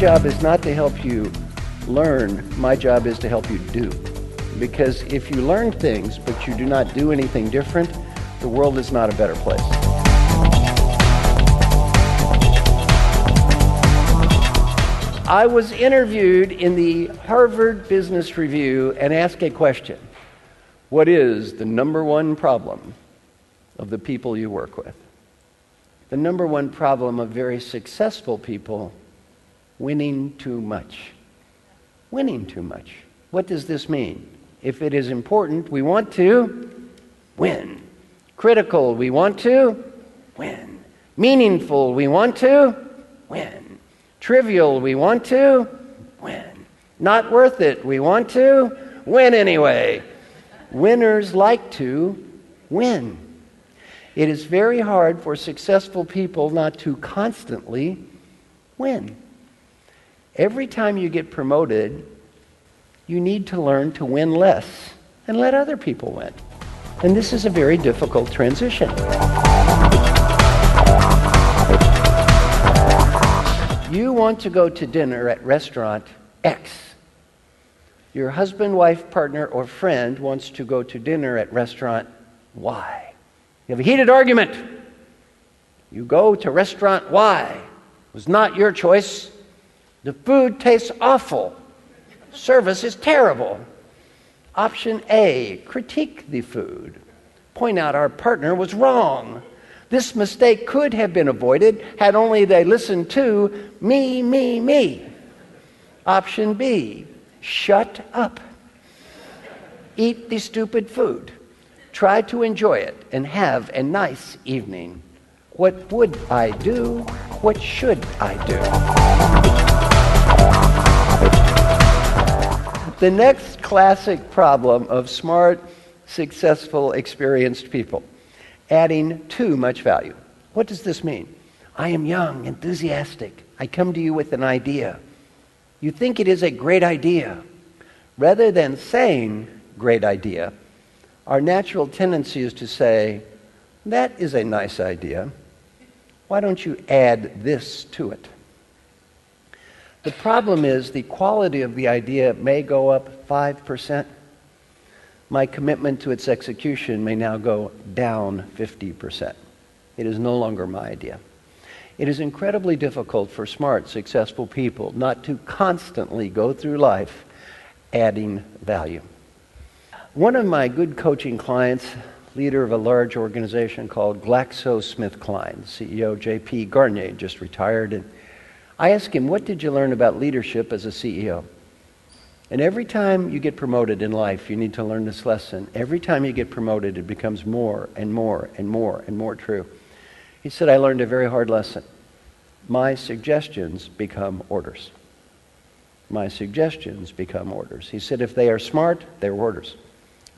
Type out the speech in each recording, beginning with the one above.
job is not to help you learn. My job is to help you do. Because if you learn things but you do not do anything different, the world is not a better place. I was interviewed in the Harvard Business Review and asked a question. What is the number one problem of the people you work with? The number one problem of very successful people: winning too much. Winning too much. What does this mean? If it is important, we want to win. Critical, we want to win. Meaningful, we want to win. Trivial, we want to win. Not worth it, we want to win anyway. Winners like to win. It is very hard for successful people not to constantly win. Every time you get promoted, you need to learn to win less and let other people win. And this is a very difficult transition. You want to go to dinner at restaurant X. Your husband, wife, partner, or friend wants to go to dinner at restaurant Y. You have a heated argument. You go to restaurant Y. It was not your choice. The food tastes awful. Service is terrible. Option A, critique the food. Point out our partner was wrong. This mistake could have been avoided had only they listened to me. Option B, shut up. Eat the stupid food. Try to enjoy it and have a nice evening. What would I do? What should I do? The next classic problem of smart, successful, experienced people: adding too much value. What does this mean? I am young, enthusiastic. I come to you with an idea. You think it is a great idea. Rather than saying, great idea, our natural tendency is to say, that is a nice idea. Why don't you add this to it? The problem is the quality of the idea may go up 5%. My commitment to its execution may now go down 50%. It is no longer my idea. It is incredibly difficult for smart, successful people not to constantly go through life adding value. One of my good coaching clients, leader of a large organization called GlaxoSmithKline, CEO J.P. Garnier, just retired, and I asked him, what did you learn about leadership as a CEO? And every time you get promoted in life, you need to learn this lesson. Every time you get promoted, it becomes more and more and more and more true. He said, I learned a very hard lesson. My suggestions become orders. My suggestions become orders. He said, if they are smart, they're orders.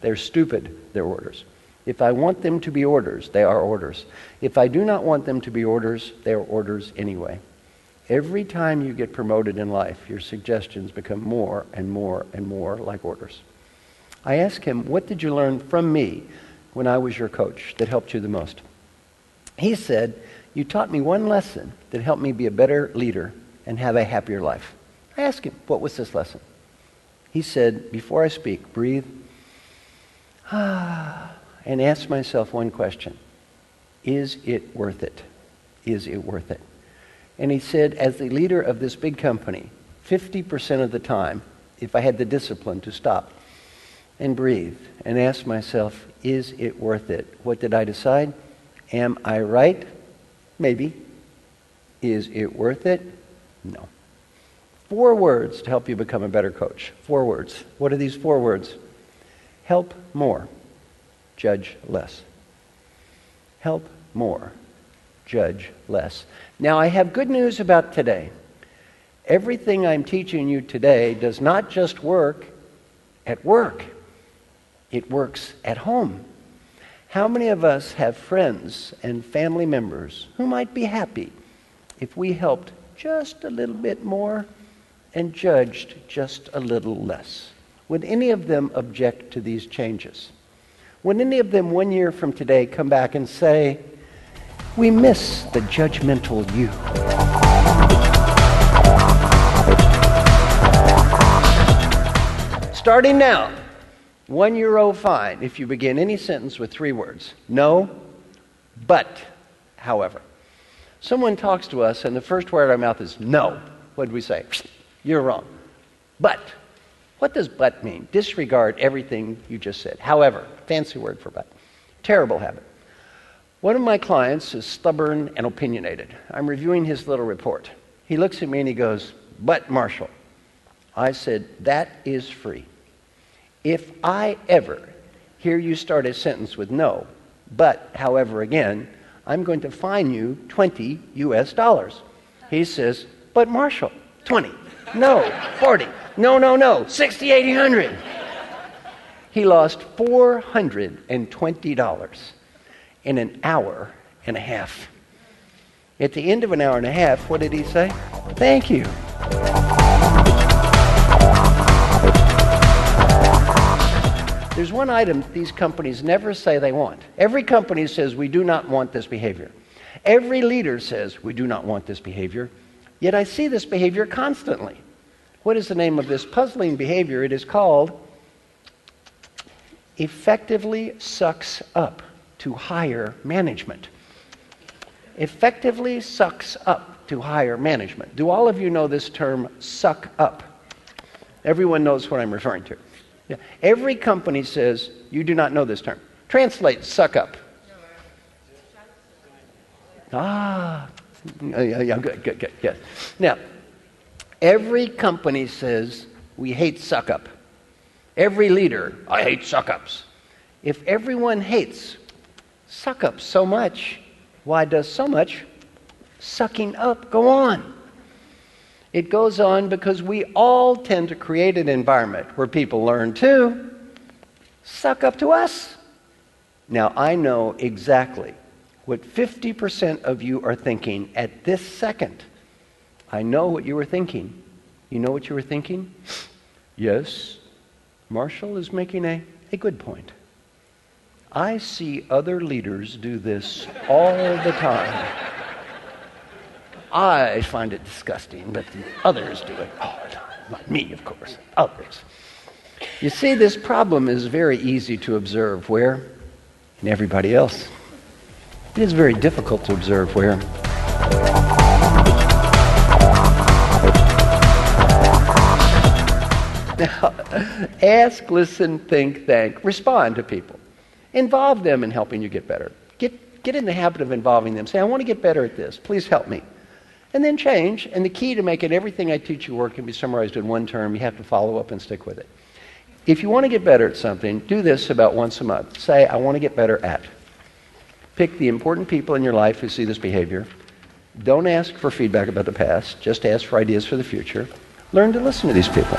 They're stupid, they're orders. If I want them to be orders, they are orders. If I do not want them to be orders, they are orders anyway. Every time you get promoted in life, your suggestions become more and more and more like orders. I asked him, what did you learn from me when I was your coach that helped you the most? He said, you taught me one lesson that helped me be a better leader and have a happier life. I asked him, what was this lesson? He said, before I speak, breathe, and ask myself one question. Is it worth it? Is it worth it? And he said, as the leader of this big company, 50% of the time, if I had the discipline to stop and breathe and ask myself, is it worth it? What did I decide? Am I right? Maybe. Is it worth it? No. 4 words to help you become a better coach. 4 words. What are these 4 words? Help more, judge less. Help more, judge less. Now, I have good news about today. Everything I'm teaching you today does not just work at work. It works at home. How many of us have friends and family members who might be happy if we helped just a little bit more and judged just a little less? Would any of them object to these changes? Would any of them 1 year from today come back and say, we miss the judgmental you? Starting now, €1 fine if you begin any sentence with 3 words. No, but, however. Someone talks to us and the first word out of our mouth is no. What do we say? You're wrong. But. What does but mean? Disregard everything you just said. However, fancy word for but. Terrible habit. One of my clients is stubborn and opinionated. I'm reviewing his little report. He looks at me and he goes, "But, Marshall." I said, "That is free. If I ever hear you start a sentence with no, but, however, again, I'm going to fine you $20. He says, "But, Marshall, 20. No, 40. No, 60, 80, 100. He lost $420 in an hour and a half. At the end of an hour and a half, what did he say? Thank you. There's one item these companies never say they want. Every company says, we do not want this behavior. Every leader says, we do not want this behavior. Yet I see this behavior constantly. What is the name of this puzzling behavior? It is called effectively sucks up to higher management. Effectively sucks up to higher management. Do all of you know this term, suck up? Everyone knows what I'm referring to. Yeah. Every company says, you do not know this term. Translate suck up. Yeah, good, yes. Now, every company says, we hate suck-up. Every leader, I hate suck-ups. If everyone hates suck-ups so much, why does so much sucking up go on? It goes on because we all tend to create an environment where people learn to suck up to us. Now, I know exactly what 50% of you are thinking at this second. I know what you were thinking. You know what you were thinking? Yes, Marshall is making a good point. I see other leaders do this all the time. I find it disgusting, but the others do it all the time. Not me, of course, others. You see, this problem is very easy to observe. Where? In everybody else. It is very difficult to observe where. Now, ask, listen, think, thank, respond to people. Involve them in helping you get better. Get in the habit of involving them. Say, I want to get better at this. Please help me. And then change. And the key to making everything I teach you work can be summarized in one term. You have to follow up and stick with it. If you want to get better at something, do this about once a month. Say, I want to get better at. Pick the important people in your life who see this behavior. Don't ask for feedback about the past. Just ask for ideas for the future. Learn to listen to these people.